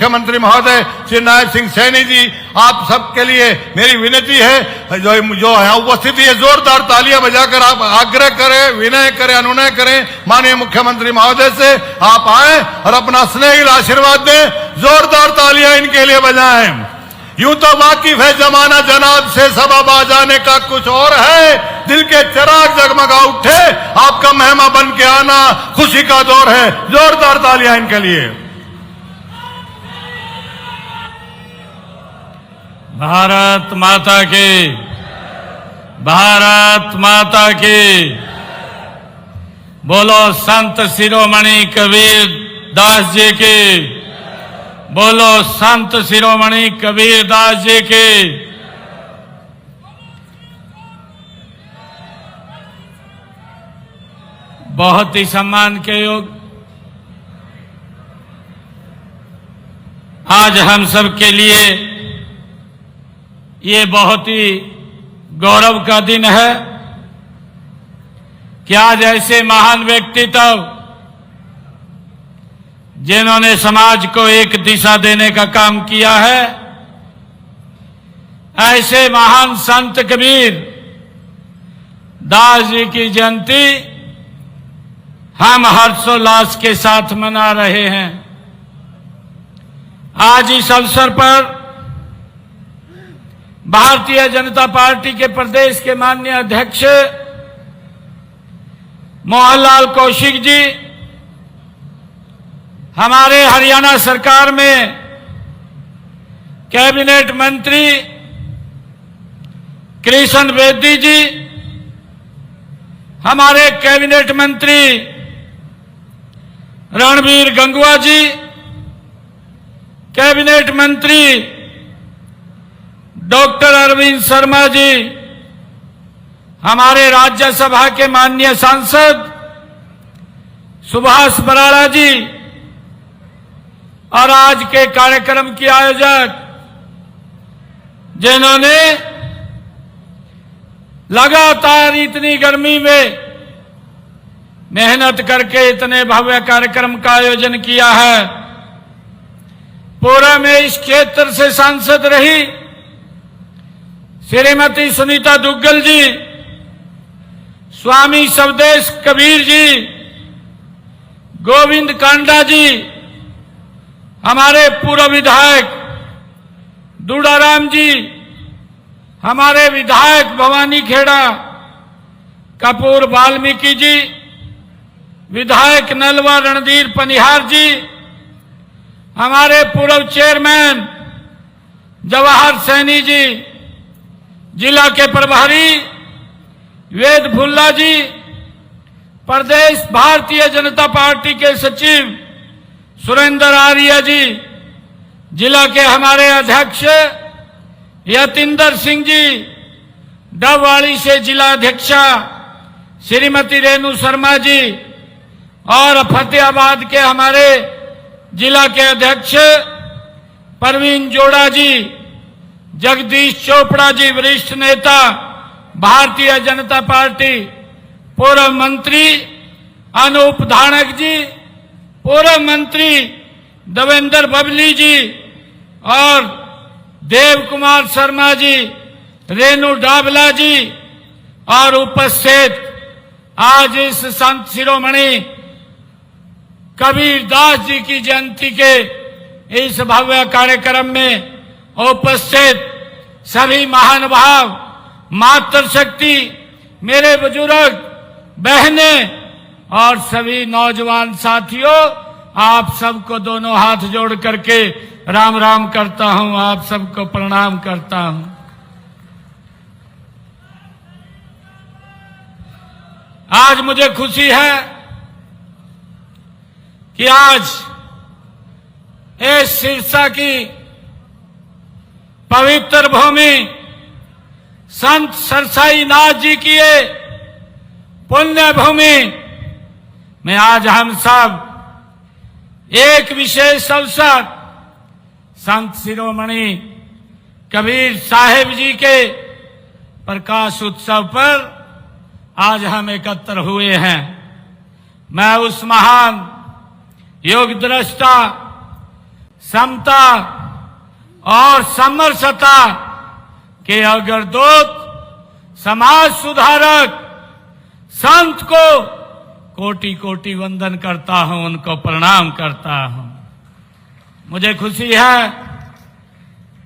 मुख्यमंत्री महोदय श्री नायब सिंह सैनी जी, आप सबके लिए मेरी विनती है, जो यहाँ उपस्थिति है, जोरदार तालियां बजाकर आप आग्रह करें, विनय करें, अनुनय करें माननीय मुख्यमंत्री महोदय से, आप आए और अपना स्नेहिल आशीर्वाद दें। जोरदार तालियां इनके लिए बजाएं। यूं तो वाकिफ है जमाना जनाब से, सबब आ जाने का कुछ और है, दिल के चिराग जगमगा उठे, आपका मेहमा बन के आना खुशी का दौर है। जोरदार तालियां इनके लिए। भारत माता की, भारत माता की। बोलो संत शिरोमणि कबीर दास जी की, बोलो संत शिरोमणि कबीर दास जी की। बहुत ही सम्मान के योग आज हम सब के लिए ये बहुत ही गौरव का दिन है कि आज ऐसे महान व्यक्तित्व जिन्होंने समाज को एक दिशा देने का काम किया है, ऐसे महान संत कबीर दास जी की जयंती हम हर्षोल्लास के साथ मना रहे हैं। आज इस अवसर पर भारतीय जनता पार्टी के प्रदेश के माननीय अध्यक्ष मोहनलाल कौशिक जी, हमारे हरियाणा सरकार में कैबिनेट मंत्री कृष्ण बेदी जी, हमारे कैबिनेट मंत्री रणबीर गंगवा जी, कैबिनेट मंत्री डॉक्टर अरविंद शर्मा जी, हमारे राज्यसभा के माननीय सांसद सुभाष बराड़ा जी और आज के कार्यक्रम के आयोजक जिन्होंने लगातार इतनी गर्मी में मेहनत करके इतने भव्य कार्यक्रम का आयोजन किया है। पूर्व में इस क्षेत्र से सांसद रही श्रीमती सुनीता दुग्गल जी, स्वामी शबदेश कबीर जी, गोविंद कांडा जी, हमारे पूर्व विधायक दुड़ाराम जी, हमारे विधायक भवानी खेड़ा कपूर वाल्मीकि जी, विधायक नलवा रणधीर पनिहार जी, हमारे पूर्व चेयरमैन जवाहर सैनी जी, जिला के प्रभारी वेद भुल्ला जी, प्रदेश भारतीय जनता पार्टी के सचिव सुरेंद्र आर्य जी, जिला के हमारे अध्यक्ष यतिंदर सिंह जी, डबवाड़ी से जिला अध्यक्षा श्रीमती रेणु शर्मा जी और फतेहाबाद के हमारे जिला के अध्यक्ष परवीन जोड़ा जी, जगदीश चोपड़ा जी, वरिष्ठ नेता भारतीय जनता पार्टी, पूर्व मंत्री अनूप धानक जी, पूर्व मंत्री देवेंद्र बबली जी और देव कुमार शर्मा जी, रेणु डाबला जी और उपस्थित आज इस संत शिरोमणि कबीर दास जी की जयंती के इस भव्य कार्यक्रम में उपस्थित सभी महानुभाव, मातृशक्ति, मेरे बुजुर्ग, बहनें और सभी नौजवान साथियों, आप सबको दोनों हाथ जोड़ करके राम राम करता हूं, आप सबको प्रणाम करता हूं। आज मुझे खुशी है कि आज इस सिरसा की पवित्र भूमि संत सरसाई नाथ जी की ये पुण्य भूमि में आज हम सब एक विशेष अवसर संत शिरोमणि कबीर साहिब जी के प्रकाश उत्सव पर आज हम एकत्र हुए हैं। मैं उस महान योग दृष्टा समता और समरसता के अग्रदूत, समाज सुधारक, संत को कोटि कोटि वंदन करता हूं, उनको प्रणाम करता हूं। मुझे खुशी है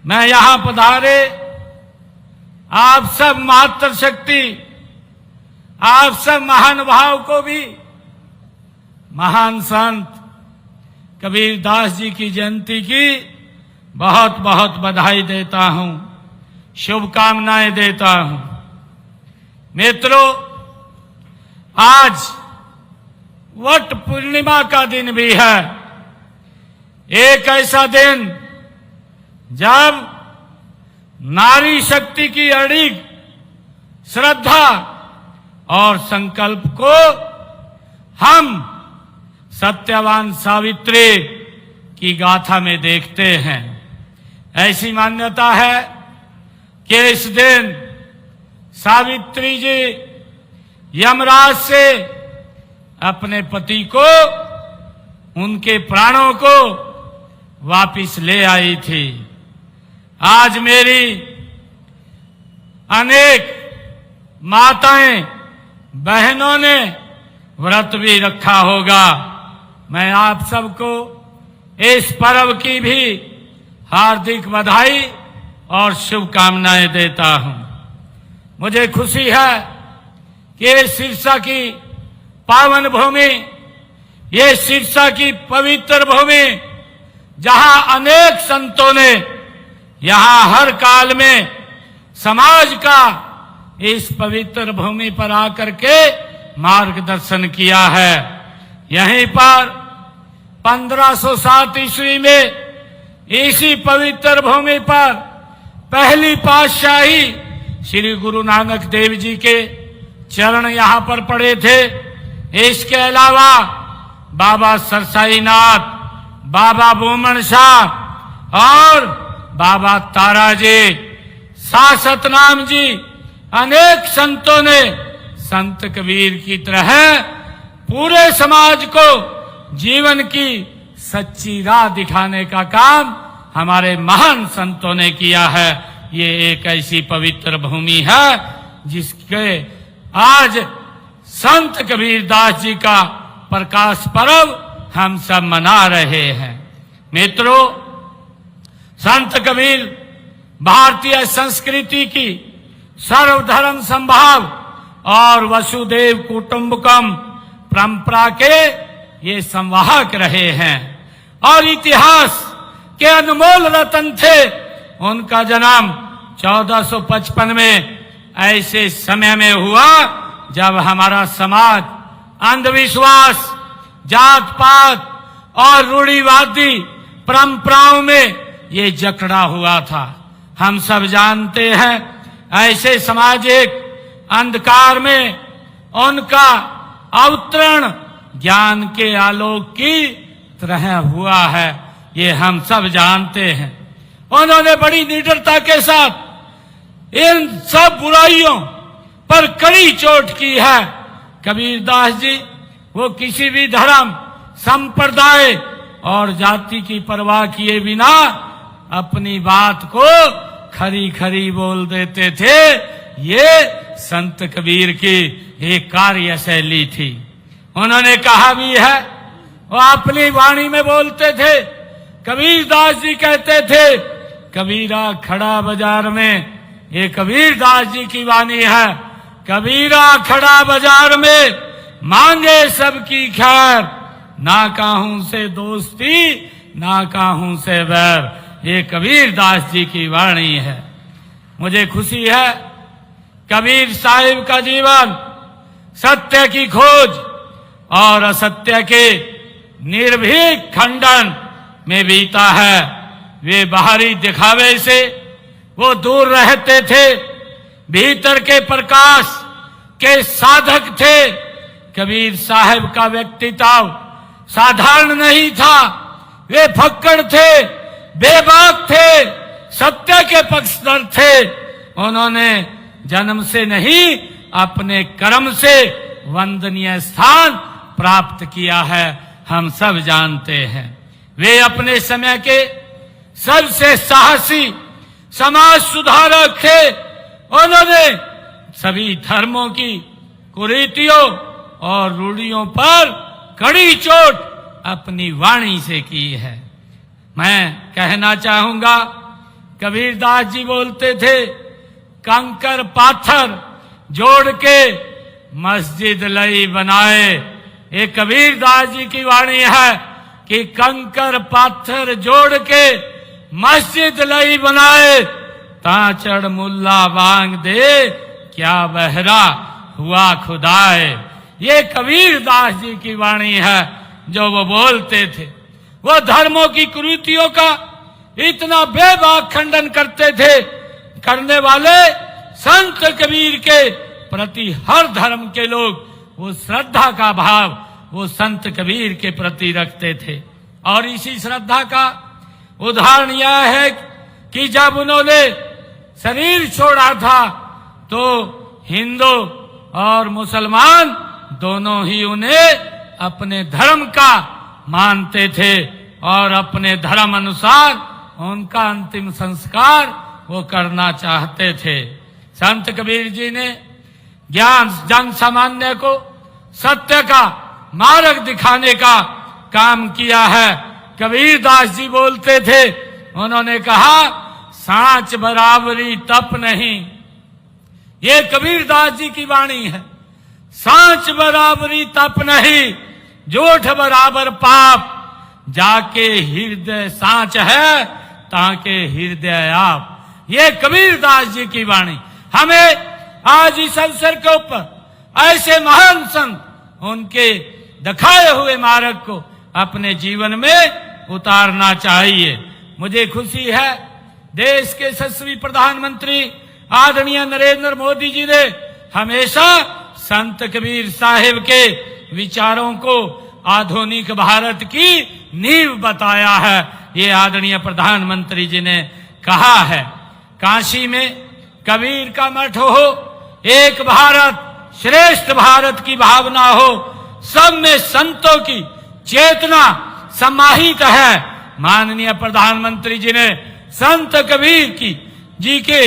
मैं यहां पधारे आप सब मातृशक्ति, आप सब महानुभाव को भी महान संत कबीर दास जी की जयंती की बहुत बहुत बधाई देता हूं, शुभकामनाएं देता हूं। मित्रों, आज वट पूर्णिमा का दिन भी है, एक ऐसा दिन जब नारी शक्ति की अड़िग श्रद्धा और संकल्प को हम सत्यवान सावित्री की गाथा में देखते हैं। ऐसी मान्यता है कि इस दिन सावित्री जी यमराज से अपने पति को, उनके प्राणों को वापिस ले आई थी। आज मेरी अनेक माताएं बहनों ने व्रत भी रखा होगा। मैं आप सबको इस पर्व की भी हार्दिक बधाई और शुभकामनाएं देता हूं। मुझे खुशी है कि ये सिरसा की पावन भूमि, ये सिरसा की पवित्र भूमि, जहां अनेक संतों ने यहां हर काल में समाज का इस पवित्र भूमि पर आकर के मार्गदर्शन किया है। यहीं पर 1507 ईस्वी में इसी पवित्र भूमि पर पहली पातशाही श्री गुरु नानक देव जी के चरण यहां पर पड़े थे। इसके अलावा बाबा सरसाईनाथ, बाबा बोमन शाह और बाबा ताराजी, सासतनाम जी, अनेक संतों ने संत कबीर की तरह पूरे समाज को जीवन की सच्ची राह दिखाने का काम हमारे महान संतों ने किया है। ये एक ऐसी पवित्र भूमि है जिसके आज संत कबीर दास जी का प्रकाश पर्व हम सब मना रहे हैं। मित्रों, संत कबीर भारतीय संस्कृति की सर्वधर्म संभाव और वसुदेव कुटुंबकम परंपरा के ये संवाहक रहे हैं और इतिहास के अनमोल रतन थे। उनका जन्म 1455 में ऐसे समय में हुआ जब हमारा समाज अंधविश्वास, जात पात और रूढ़िवादी परंपराओं में ये जकड़ा हुआ था। हम सब जानते हैं ऐसे सामाजिक अंधकार में उनका अवतरण ज्ञान के आलोक की तरह हुआ है, ये हम सब जानते हैं। उन्होंने बड़ी निडरता के साथ इन सब बुराइयों पर कड़ी चोट की है। कबीर दास जी वो किसी भी धर्म, संप्रदाय और जाति की परवाह किए बिना अपनी बात को खरी खरी बोल देते थे। ये संत कबीर की एक कार्यशैली थी। उन्होंने कहा भी है, वो अपनी वाणी में बोलते थे। कबीर दास जी कहते थे, कबीरा खड़ा बाजार में, ये कबीर दास जी की वाणी है। कबीरा खड़ा बाजार में मांगे सबकी खैर, ना काहू से दोस्ती ना काहू से बैर। ये कबीर दास जी की वाणी है। मुझे खुशी है कबीर साहिब का जीवन सत्य की खोज और असत्य के निर्भीक खंडन में बीता है। वे बाहरी दिखावे से वो दूर रहते थे, भीतर के प्रकाश के साधक थे। कबीर साहिब का व्यक्तित्व साधारण नहीं था। वे फक्कड़ थे, बेबाक थे, सत्य के पक्षधर थे। उन्होंने जन्म से नहीं अपने कर्म से वंदनीय स्थान प्राप्त किया है, हम सब जानते हैं। वे अपने समय के सबसे साहसी समाज सुधारक थे। उन्होंने सभी धर्मों की कुरीतियों और रूढ़ियों पर कड़ी चोट अपनी वाणी से की है। मैं कहना चाहूंगा, कबीरदास जी बोलते थे, कंकर पाथर जोड़ के मस्जिद लई बनाए। ये कबीरदास जी की वाणी है कि कंकर पाथर जोड़ के मस्जिद लई बनाए, ताचड़ मुल्ला बांग दे क्या बहरा हुआ खुदाए। ये कबीरदास जी की वाणी है जो वो बोलते थे। वो धर्मों की कुरीतियों का इतना बेबाक खंडन करते थे, करने वाले संत कबीर के प्रति हर धर्म के लोग वो श्रद्धा का भाव वो संत कबीर के प्रति रखते थे। और इसी श्रद्धा का उदाहरण यह है कि जब उन्होंने शरीर छोड़ा था तो हिंदू और मुसलमान दोनों ही उन्हें अपने धर्म का मानते थे और अपने धर्म अनुसार उनका अंतिम संस्कार वो करना चाहते थे। संत कबीर जी ने ज्ञान जन सामान्य को सत्य का मार्ग दिखाने का काम किया है। कबीरदास जी बोलते थे, उन्होंने कहा, सांच बराबरी तप नहीं। ये कबीरदास जी की वाणी है। सांच बराबरी तप नहीं, झूठ बराबर पाप, जाके हृदय सांच है ताके हृदय आप। ये कबीरदास जी की वाणी। हमें आज इस अवसर के ऊपर ऐसे महान संत उनके दिखाए हुए मार्ग को अपने जीवन में उतारना चाहिए। मुझे खुशी है, देश के यशस्वी प्रधानमंत्री आदरणीय नरेंद्र मोदी जी ने हमेशा संत कबीर साहिब के विचारों को आधुनिक भारत की नींव बताया है। ये आदरणीय प्रधानमंत्री जी ने कहा है, काशी में कबीर का मठ हो, एक भारत श्रेष्ठ भारत की भावना हो, सब में संतों की चेतना समाहित है। माननीय प्रधानमंत्री जी ने संत कबीर की जी के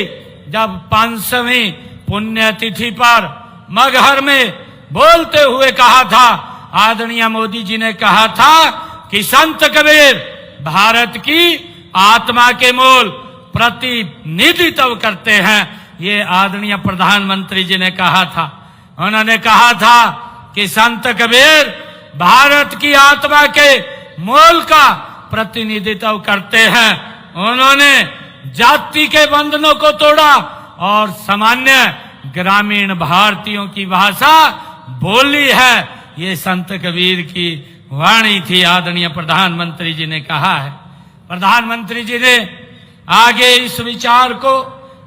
जब 500वीं पुण्यतिथि पर मगहर में बोलते हुए कहा था, आदरणीय मोदी जी ने कहा था कि संत कबीर भारत की आत्मा के मूल प्रतिनिधित्व करते हैं। ये आदरणीय प्रधानमंत्री जी ने कहा था। उन्होंने कहा था कि संत कबीर भारत की आत्मा के मूल का प्रतिनिधित्व करते हैं। उन्होंने जाति के बंधनों को तोड़ा और सामान्य ग्रामीण भारतीयों की भाषा बोली है। ये संत कबीर की वाणी थी, आदरणीय प्रधानमंत्री जी ने कहा है। प्रधानमंत्री जी ने आगे इस विचार को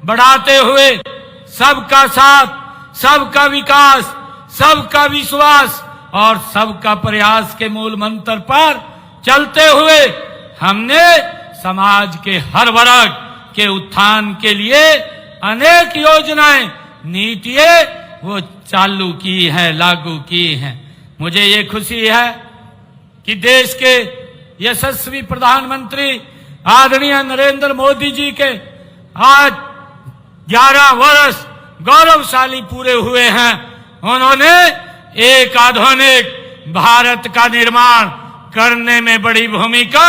बढ़ाते हुए सबका साथ, सबका विकास, सबका विश्वास और सबका प्रयास के मूल मंत्र पर चलते हुए हमने समाज के हर वर्ग के उत्थान के लिए अनेक योजनाएं, नीतियां वो चालू की है, लागू की हैं। मुझे ये खुशी है कि देश के यशस्वी प्रधानमंत्री आदरणीय नरेंद्र मोदी जी के आज 11 वर्ष गौरवशाली पूरे हुए हैं। उन्होंने एक आधुनिक भारत का निर्माण करने में बड़ी भूमिका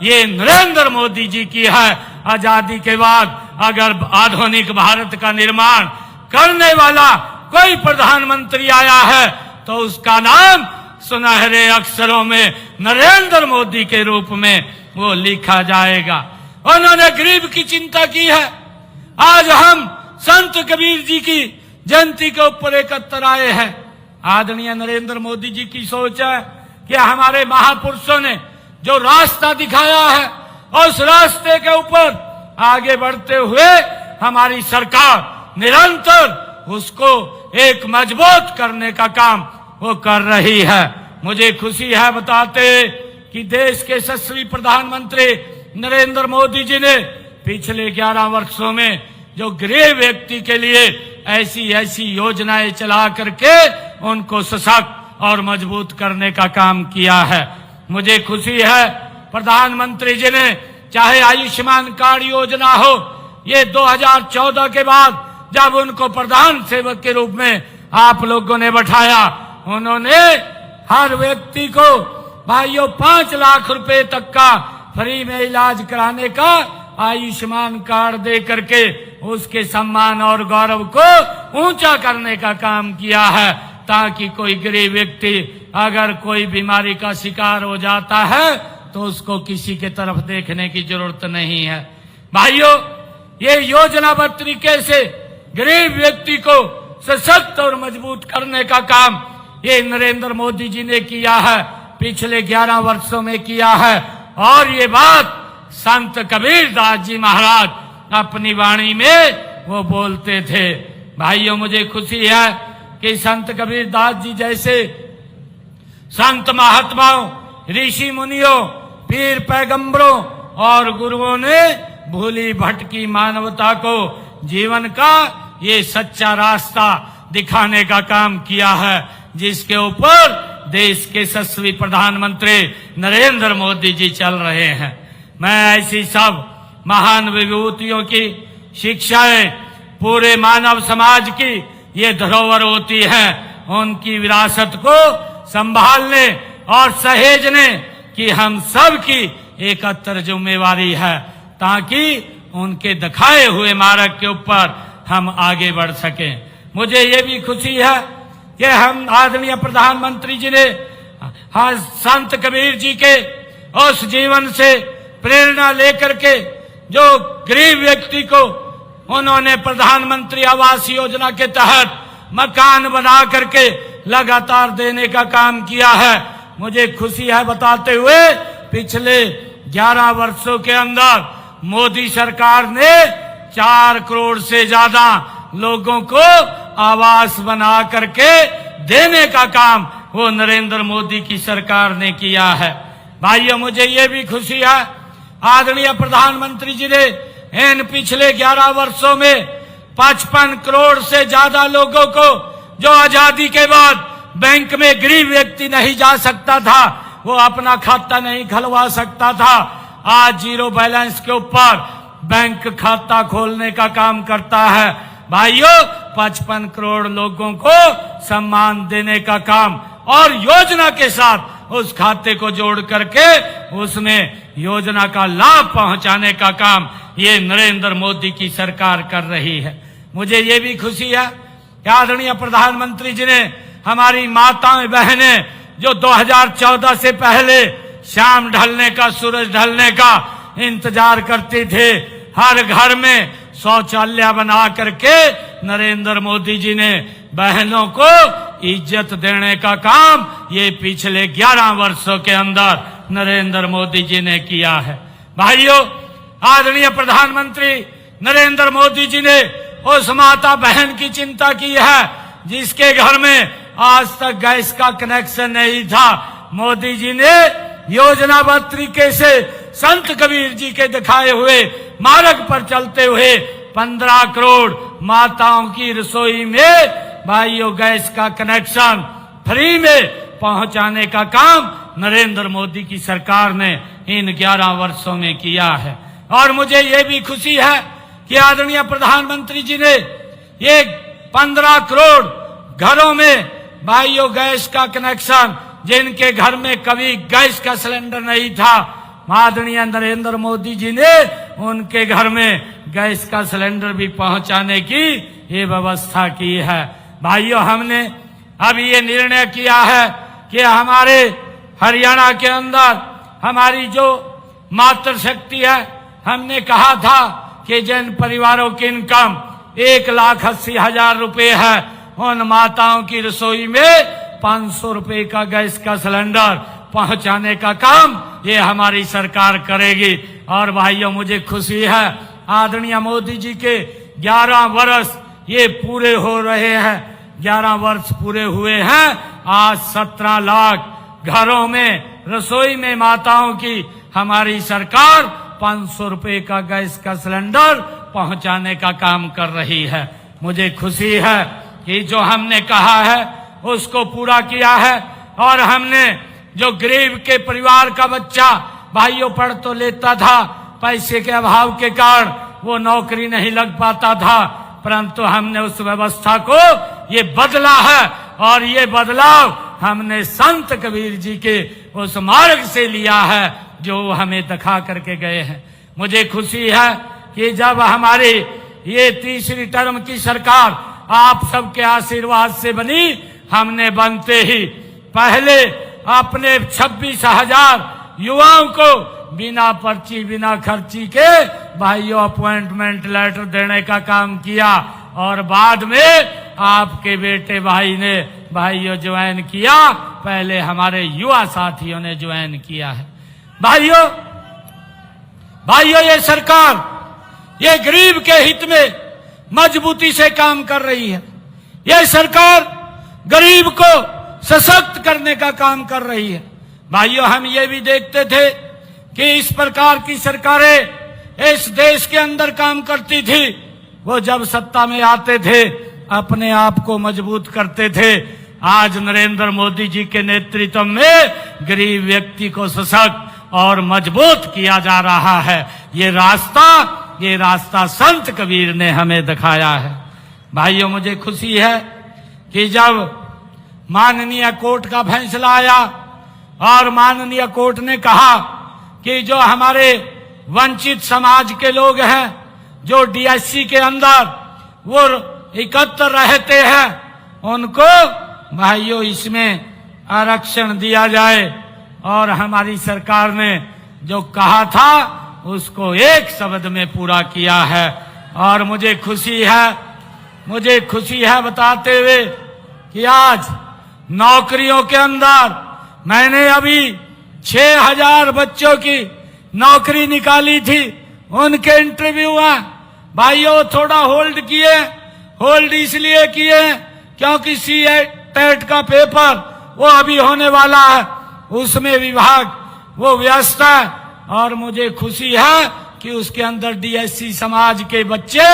ये नरेंद्र मोदी जी की है। आजादी के बाद अगर आधुनिक भारत का निर्माण करने वाला कोई प्रधानमंत्री आया है तो उसका नाम सुनहरे अक्षरों में नरेंद्र मोदी के रूप में वो लिखा जाएगा। उन्होंने गरीब की चिंता की है। आज हम संत कबीर जी की जयंती के ऊपर एकत्र आए हैं। आदरणीय नरेंद्र मोदी जी की सोच है कि हमारे महापुरुषों ने जो रास्ता दिखाया है उस रास्ते के ऊपर आगे बढ़ते हुए हमारी सरकार निरंतर उसको एक मजबूत करने का काम वो कर रही है। मुझे खुशी है बताते कि देश के यशस्वी प्रधानमंत्री नरेंद्र मोदी जी ने पिछले 11 वर्षों में जो गरीब व्यक्ति के लिए ऐसी ऐसी योजनाएं चला करके उनको सशक्त और मजबूत करने का काम किया है। मुझे खुशी है प्रधानमंत्री जी ने, चाहे आयुष्मान कार्ड योजना हो, ये 2014 के बाद जब उनको प्रधान सेवक के रूप में आप लोगों ने बैठाया, उन्होंने हर व्यक्ति को भाइयों 5 लाख रुपए तक का फ्री में इलाज कराने का आयुष्मान कार्ड दे करके उसके सम्मान और गौरव को ऊंचा करने का काम किया है, ताकि कोई गरीब व्यक्ति अगर कोई बीमारी का शिकार हो जाता है तो उसको किसी के तरफ देखने की जरूरत नहीं है। भाइयों, ये योजनाबद्ध तरीके से गरीब व्यक्ति को सशक्त और मजबूत करने का काम ये नरेंद्र मोदी जी ने किया है, पिछले 11 वर्षों में किया है। और ये बात संत कबीरदास जी महाराज अपनी वाणी में वो बोलते थे। भाइयों, मुझे खुशी है कि संत कबीरदास जी जैसे संत महात्माओं, ऋषि मुनियों, पीर पैगंबरों और गुरुओं ने भूली भटकी मानवता को जीवन का ये सच्चा रास्ता दिखाने का काम किया है, जिसके ऊपर देश के यशस्वी प्रधानमंत्री नरेंद्र मोदी जी चल रहे हैं। मैं ऐसी सब महान विभूतियों की शिक्षाएं पूरे मानव समाज की ये धरोहर होती है, उनकी विरासत को संभालने और सहेजने की हम सब की एकत्र जिम्मेवारी है, ताकि उनके दिखाए हुए मार्ग के ऊपर हम आगे बढ़ सकें। मुझे ये भी खुशी है कि हम आदरणीय प्रधानमंत्री जी ने संत कबीर जी के उस जीवन से प्रेरणा लेकर के जो गरीब व्यक्ति को उन्होंने प्रधानमंत्री आवास योजना के तहत मकान बना करके लगातार देने का काम किया है। मुझे खुशी है बताते हुए, पिछले 11 वर्षों के अंदर मोदी सरकार ने 4 करोड़ से ज्यादा लोगों को आवास बना करके देने का काम वो नरेंद्र मोदी की सरकार ने किया है। भाइयों, मुझे ये भी खुशी है, आदरणीय प्रधानमंत्री जी ने इन पिछले 11 वर्षों में 55 करोड़ से ज्यादा लोगों को, जो आजादी के बाद बैंक में गरीब व्यक्ति नहीं जा सकता था, वो अपना खाता नहीं खुलवा सकता था, आज जीरो बैलेंस के ऊपर बैंक खाता खोलने का काम करता है। भाइयों, 55 करोड़ लोगों को सम्मान देने का काम और योजना के साथ उस खाते को जोड़ करके उसमें योजना का लाभ पहुंचाने का काम ये नरेंद्र मोदी की सरकार कर रही है। मुझे ये भी खुशी है कि आदरणीय प्रधानमंत्री जी ने हमारी माताएं बहनें जो 2014 से पहले शाम ढलने का, सूरज ढलने का इंतजार करते थे, हर घर में शौचालय बना करके नरेंद्र मोदी जी ने बहनों को इज्जत देने का काम ये पिछले 11 वर्षों के अंदर नरेंद्र मोदी जी ने किया है। भाइयों, आदरणीय प्रधानमंत्री नरेंद्र मोदी जी ने उस माता बहन की चिंता की है जिसके घर में आज तक गैस का कनेक्शन नहीं था। मोदी जी ने योजनाबद्ध तरीके से संत कबीर जी के दिखाए हुए मार्ग पर चलते हुए 15 करोड़ माताओं की रसोई में भाइयों गैस का कनेक्शन फ्री में पहुंचाने का काम नरेंद्र मोदी की सरकार ने इन 11 वर्षों में किया है। और मुझे ये भी खुशी है कि आदरणीय प्रधानमंत्री जी ने ये 15 करोड़ घरों में भाइयों गैस का कनेक्शन, जिनके घर में कभी गैस का सिलेंडर नहीं था, आदरणीय नरेंद्र मोदी जी ने उनके घर में गैस का सिलेंडर भी पहुंचाने की ये व्यवस्था की है। भाइयों, हमने अभी ये निर्णय किया है कि हमारे हरियाणा के अंदर हमारी जो मातृशक्ति है, हमने कहा था कि जिन परिवारों की इनकम 1,80,000 रुपए है, उन माताओं की रसोई में 500 रुपए का गैस का सिलेंडर पहुंचाने का काम ये हमारी सरकार करेगी। और भाइयों, मुझे खुशी है, आदरणीय मोदी जी के 11 वर्ष ये पूरे हो रहे हैं, 11 वर्ष पूरे हुए हैं। आज 17 लाख घरों में रसोई में माताओं की हमारी सरकार 500 रुपए का गैस का सिलेंडर पहुंचाने का काम कर रही है। मुझे खुशी है कि जो हमने कहा है उसको पूरा किया है। और हमने जो गरीब के परिवार का बच्चा भाइयों पढ़ तो लेता था, पैसे के अभाव के कारण वो नौकरी नहीं लग पाता था, परंतु हमने उस व्यवस्था को ये बदला है और ये बदलाव हमने संत कबीर जी के उस मार्ग से लिया है जो हमें दिखा करके गए हैं। मुझे खुशी है कि जब हमारी ये तीसरी टर्म की सरकार आप सबके आशीर्वाद से बनी, हमने बनते ही पहले अपने 26,000 युवाओं को बिना पर्ची बिना खर्ची के भाइयों अपॉइंटमेंट लेटर देने का काम किया और बाद में आपके बेटे भाई ने भाइयों ज्वाइन किया, पहले हमारे युवा साथियों ने ज्वाइन किया है। भाइयों ये सरकार ये गरीब के हित में मजबूती से काम कर रही है। ये सरकार गरीब को सशक्त करने का काम कर रही है। भाइयों हम ये भी देखते थे कि इस प्रकार की सरकारें इस देश के अंदर काम करती थी, वो जब सत्ता में आते थे अपने आप को मजबूत करते थे। आज नरेंद्र मोदी जी के नेतृत्व में गरीब व्यक्ति को सशक्त और मजबूत किया जा रहा है। ये रास्ता संत कबीर ने हमें दिखाया है। भाइयों मुझे खुशी है कि जब माननीय कोर्ट का फैसला आया और माननीय कोर्ट ने कहा कि जो हमारे वंचित समाज के लोग हैं, जो डीएससी के अंदर वो एकत्र रहते हैं, उनको भाइयों इसमें आरक्षण दिया जाए और हमारी सरकार ने जो कहा था उसको एक शब्द में पूरा किया है। और मुझे खुशी है बताते हुए कि आज नौकरियों के अंदर मैंने अभी 6,000 बच्चों की नौकरी निकाली थी, उनके इंटरव्यू हैं भाइयों थोड़ा होल्ड इसलिए किए क्योंकि टेट का पेपर वो अभी होने वाला है, उसमें विभाग वो व्यस्त है। और मुझे खुशी है कि उसके अंदर डीएससी समाज के बच्चे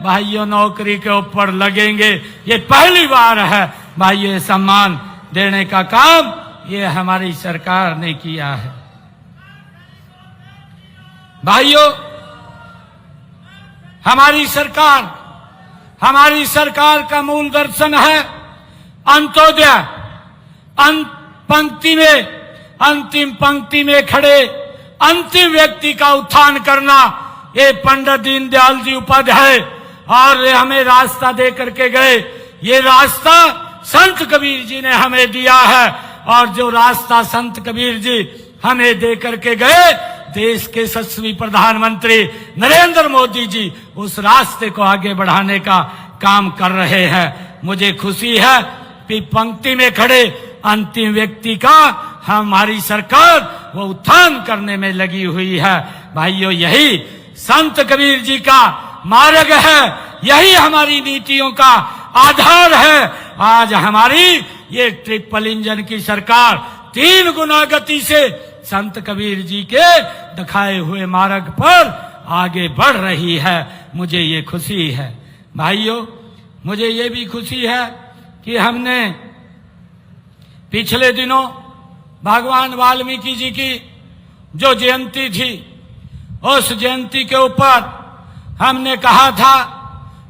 भाइयों नौकरी के ऊपर लगेंगे। ये पहली बार है भाइयों, ये सम्मान देने का काम ये हमारी सरकार ने किया है। भाइयों हमारी सरकार का मूल दर्शन है अंत्योदय। अंतिम पंक्ति में खड़े अंतिम व्यक्ति का उत्थान करना, ये पंडित दीनदयाल जी उपाध्याय और हमें रास्ता दे करके गए। ये रास्ता संत कबीर जी ने हमें दिया है और जो रास्ता संत कबीर जी हमें दे करके गए, देश के यशस्वी प्रधानमंत्री नरेंद्र मोदी जी उस रास्ते को आगे बढ़ाने का काम कर रहे हैं। मुझे खुशी है कि पंक्ति में खड़े अंतिम व्यक्ति का हमारी सरकार वो उत्थान करने में लगी हुई है। भाइयों यही संत कबीर जी का मार्ग है, यही हमारी नीतियों का आधार है। आज हमारी ये ट्रिपल इंजन की सरकार 3 गुना गति से संत कबीर जी के दिखाए हुए मार्ग पर आगे बढ़ रही है। मुझे ये खुशी है। भाइयों मुझे ये भी खुशी है कि हमने पिछले दिनों भगवान वाल्मीकि जी की जो जयंती थी, उस जयंती के ऊपर हमने कहा था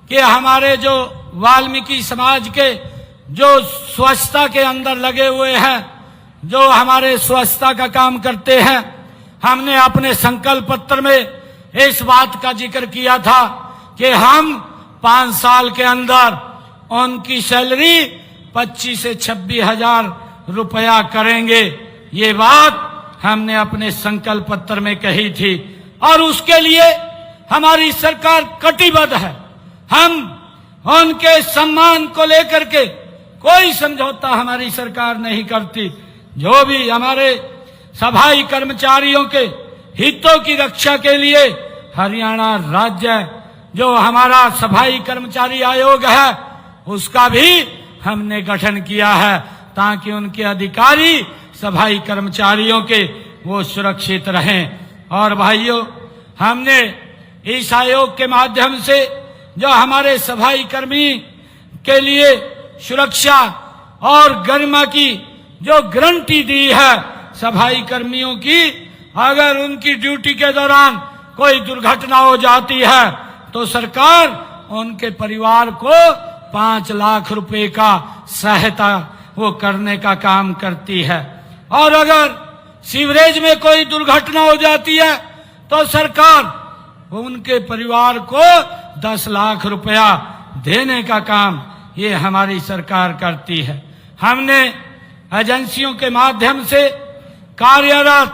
कि हमारे जो वाल्मीकि समाज के जो स्वच्छता के अंदर लगे हुए हैं, जो हमारे स्वच्छता का काम करते हैं, हमने अपने संकल्प पत्र में इस बात का जिक्र किया था कि हम 5 साल के अंदर उनकी सैलरी 25 से 26,000 रुपया करेंगे। ये बात हमने अपने संकल्प पत्र में कही थी और उसके लिए हमारी सरकार कटिबद्ध है। हम उनके सम्मान को लेकर के कोई समझौता हमारी सरकार नहीं करती। जो भी हमारे सफाई कर्मचारियों के हितों की रक्षा के लिए हरियाणा राज्य जो हमारा सफाई कर्मचारी आयोग है, उसका भी हमने गठन किया है ताकि उनके अधिकारी सफाई कर्मचारियों के वो सुरक्षित रहें। और भाइयों हमने इस आयोग के माध्यम से जो हमारे सफाई कर्मी के लिए सुरक्षा और गरिमा की जो गारंटी दी है सफाई कर्मियों की, अगर उनकी ड्यूटी के दौरान कोई दुर्घटना हो जाती है तो सरकार उनके परिवार को 5 लाख रुपए का सहायता वो करने का काम करती है। और अगर सीवरेज में कोई दुर्घटना हो जाती है तो सरकार उनके परिवार को 10 लाख रुपया देने का काम ये हमारी सरकार करती है। हमने एजेंसियों के माध्यम से कार्यरत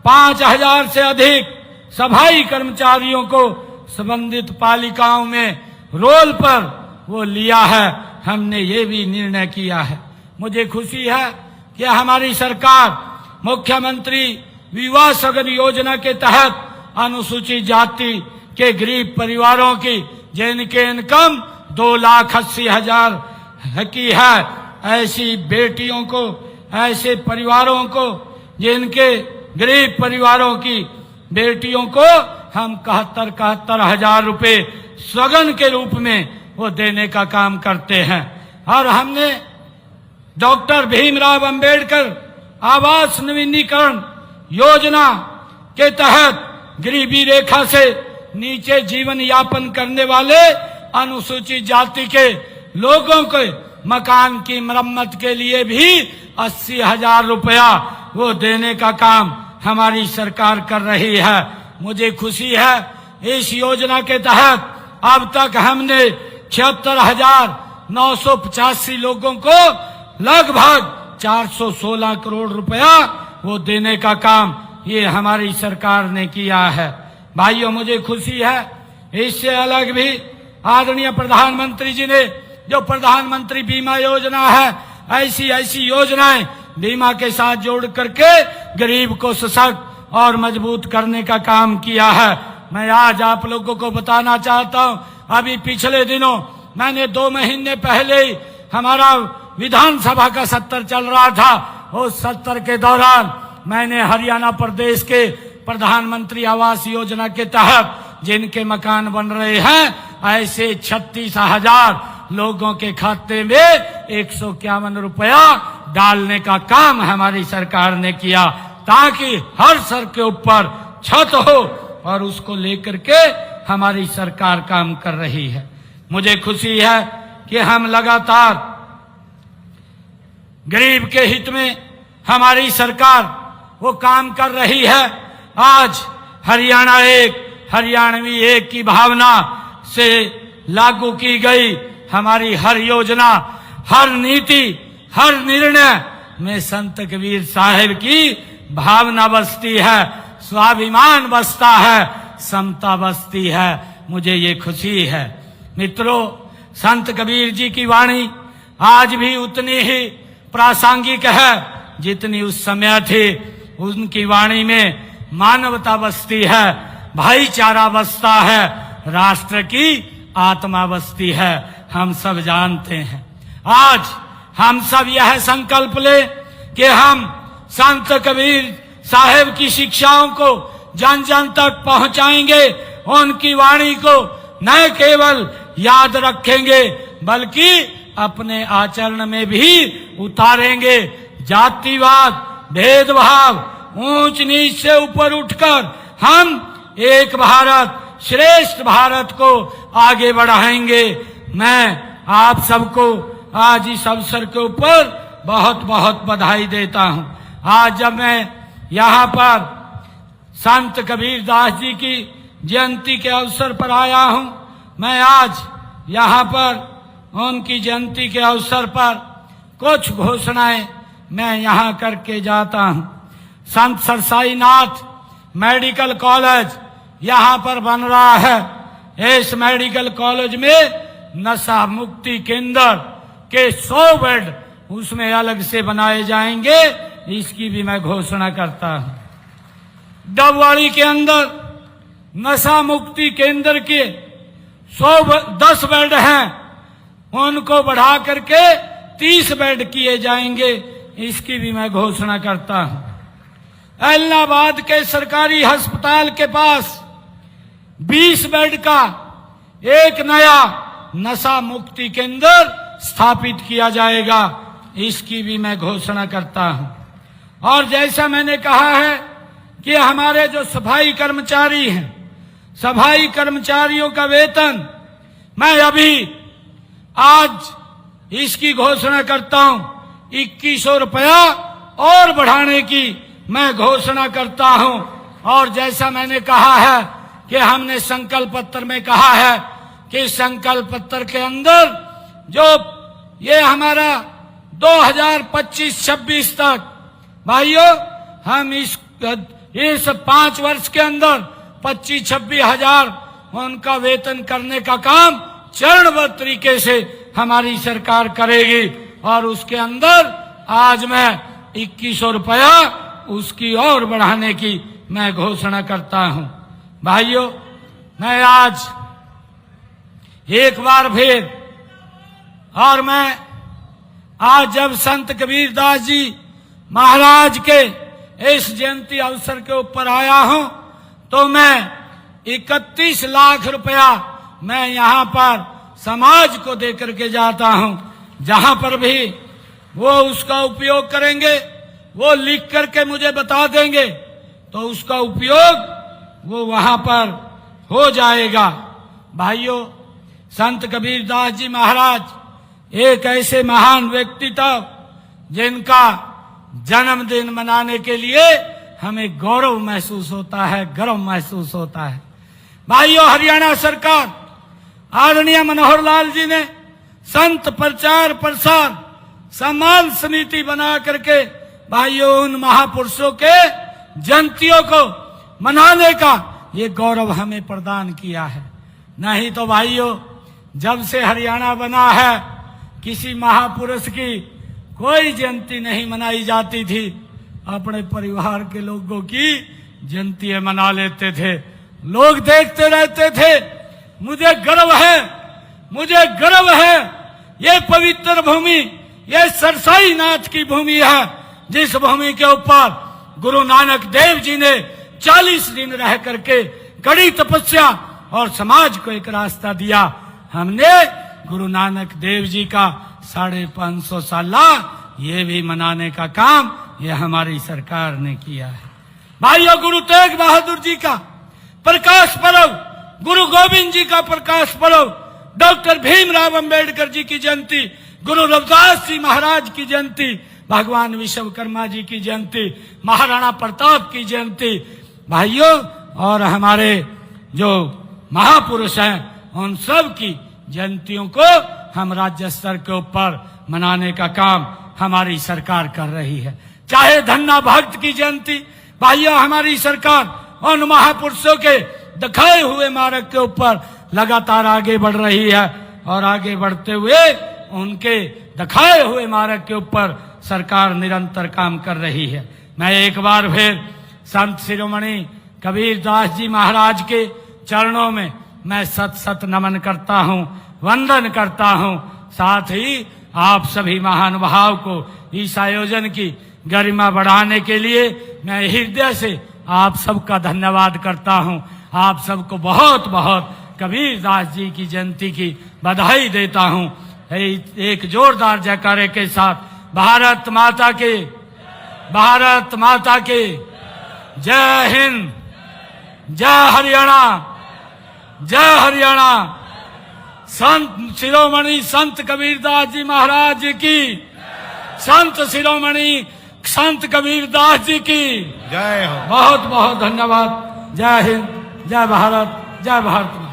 5000 से अधिक सफाई कर्मचारियों को संबंधित पालिकाओं में रोल पर वो लिया है। हमने ये भी निर्णय किया है। मुझे खुशी है कि हमारी सरकार मुख्यमंत्री विवाह सगन योजना के तहत अनुसूचित जाति के गरीब परिवारों की जिनके इनकम 2,80,000 की है, ऐसी बेटियों को, ऐसे परिवारों को जिनके गरीब परिवारों की बेटियों को हम 71,000 रुपए सगन के रूप में वो देने का काम करते हैं। और हमने डॉक्टर भीमराव अंबेडकर आवास नवीनीकरण योजना के तहत गरीबी रेखा से नीचे जीवन यापन करने वाले अनुसूचित जाति के लोगों के मकान की मरम्मत के लिए भी 80,000 रुपया वो देने का काम हमारी सरकार कर रही है। मुझे खुशी है इस योजना के तहत अब तक हमने 76,985 लोगों को लगभग 416 करोड़ रुपया वो देने का काम ये हमारी सरकार ने किया है। भाइयों, मुझे खुशी है इससे अलग भी आदरणीय प्रधानमंत्री जी ने जो प्रधानमंत्री बीमा योजना है, ऐसी योजनाएं बीमा के साथ जोड़ करके गरीब को सशक्त और मजबूत करने का काम किया है। मैं आज आप लोगों को बताना चाहता हूं, अभी पिछले दिनों मैंने 2 महीने पहले ही हमारा विधानसभा का सत्र चल रहा था, उस सत्र के दौरान मैंने हरियाणा प्रदेश के प्रधानमंत्री आवास योजना के तहत जिनके मकान बन रहे हैं, ऐसे 36,000 लोगों के खाते में 151 रुपया डालने का काम हमारी सरकार ने किया, ताकि हर सर के ऊपर छत हो और उसको लेकर के हमारी सरकार काम कर रही है। मुझे खुशी है कि हम लगातार गरीब के हित में हमारी सरकार वो काम कर रही है। आज हरियाणा एक, हरियाणवी एक की भावना से लागू की गई हमारी हर योजना, हर नीति, हर निर्णय में संत कबीर साहिब की भावना बसती है, स्वाभिमान बसता है, समता बसती है। मुझे ये खुशी है। मित्रों, संत कबीर जी की वाणी आज भी उतनी ही प्रासंगिक है जितनी उस समय थी। उनकी वाणी में मानवता बसती है, भाईचारा बसता है, राष्ट्र की आत्मा बसती है। हम सब जानते हैं। आज हम सब यह संकल्प ले कि हम संत कबीर साहिब की शिक्षाओं को जन जन तक पहुंचाएंगे, उनकी वाणी को न केवल याद रखेंगे बल्कि अपने आचरण में भी उतारेंगे। जातिवाद, भेदभाव, ऊंच नीच से ऊपर उठकर हम एक भारत श्रेष्ठ भारत को आगे बढ़ाएंगे। मैं आप सबको आज इस अवसर के ऊपर बहुत बहुत बधाई देता हूं। आज जब मैं यहाँ पर संत कबीर दास जी की जयंती के अवसर पर आया हूं, मैं आज यहाँ पर उनकी जयंती के अवसर पर कुछ घोषणाएं मैं यहाँ करके जाता हूं। संत सरसाईनाथ मेडिकल कॉलेज यहाँ पर बन रहा है। इस मेडिकल कॉलेज में नशा मुक्ति केंद्र के 100 बेड उसमें अलग से बनाए जाएंगे, इसकी भी मैं घोषणा करता हूं। डबवाड़ी के अंदर नशा मुक्ति केंद्र के 10 बेड हैं, उनको बढ़ा करके 30 बेड किए जाएंगे, इसकी भी मैं घोषणा करता हूं। इलाहाबाद के सरकारी अस्पताल के पास 20 बेड का एक नया नशा मुक्ति केंद्र स्थापित किया जाएगा, इसकी भी मैं घोषणा करता हूं। और जैसा मैंने कहा है कि हमारे जो सफाई कर्मचारी हैं, सफाई कर्मचारियों का वेतन मैं अभी आज इसकी घोषणा करता हूं, 2100 रुपया और बढ़ाने की मैं घोषणा करता हूं। और जैसा मैंने कहा है कि हमने संकल्प पत्र में कहा है कि संकल्प पत्र के अंदर जो ये हमारा 2025-26 तक भाइयों हम इस 5 वर्ष के अंदर 25-26 हजार उनका वेतन करने का काम चरणबद्ध तरीके से हमारी सरकार करेगी। और उसके अंदर आज मैं 2100 रुपया उसकी और बढ़ाने की मैं घोषणा करता हूं। भाइयों मैं आज एक बार फिर और मैं आज जब संत कबीरदास जी महाराज के इस जयंती अवसर के ऊपर आया हूं तो मैं 31 लाख रुपया मैं यहां पर समाज को देकर के जाता हूं। जहां पर भी वो उसका उपयोग करेंगे, वो लिख करके मुझे बता देंगे तो उसका उपयोग वो वहां पर हो जाएगा। भाइयों संत कबीरदास जी महाराज एक ऐसे महान व्यक्तित्व जिनका जन्मदिन मनाने के लिए हमें गौरव महसूस होता है, गर्व महसूस होता है। भाइयों हरियाणा सरकार आदरणीय मनोहर लाल जी ने संत प्रचार प्रसार सम्मान समिति बना करके भाइयों उन महापुरुषों के जयंतियों को मनाने का ये गौरव हमें प्रदान किया है। नहीं तो भाइयों जब से हरियाणा बना है किसी महापुरुष की कोई जयंती नहीं मनाई जाती थी, अपने परिवार के लोगों की जयंती मना लेते थे, लोग देखते रहते थे। मुझे गर्व है, मुझे गर्व है, ये पवित्र भूमि, ये सरसाई नाथ की भूमि है जिस भूमि के ऊपर गुरु नानक देव जी ने 40 दिन रह करके कड़ी तपस्या और समाज को एक रास्ता दिया। हमने गुरु नानक देव जी का 550 साला ये भी मनाने का काम ये हमारी सरकार ने किया है। भाइयों गुरु तेग बहादुर जी का प्रकाश पर्व, गुरु गोविंद जी का प्रकाश पर्व, डॉक्टर भीमराव अंबेडकर जी की जयंती, गुरु रविदास जी महाराज की जयंती, भगवान विश्वकर्मा जी की जयंती, महाराणा प्रताप की जयंती भाइयों और हमारे जो महापुरुष हैं उन सब की जयंतियों को हम राज्य स्तर के ऊपर मनाने का काम हमारी सरकार कर रही है। चाहे धन्ना भक्त की जयंती भाइयों हमारी सरकार उन महापुरुषों के दिखाए हुए मार्ग के ऊपर लगातार आगे बढ़ रही है और आगे बढ़ते हुए उनके दिखाए हुए मार्ग के ऊपर सरकार निरंतर काम कर रही है। मैं एक बार फिर संत शिरोमणि कबीरदास जी महाराज के चरणों में मैं सत सत नमन करता हूँ, वंदन करता हूँ। साथ ही आप सभी महानुभाव को इस आयोजन की गरिमा बढ़ाने के लिए मैं हृदय से आप सबका धन्यवाद करता हूँ। आप सबको बहुत बहुत कबीरदास जी की जयंती की बधाई देता हूँ। एक जोरदार जयकारे के साथ भारत माता के, भारत माता के, जय हिंद, जय हरियाणा, जय हरियाणा। संत शिरोमणि संत कबीरदास जी महाराज की, संत शिरोमणि संत कबीरदास जी की जय हो। बहुत बहुत धन्यवाद। जय हिंद, जय भारत, जय भारत।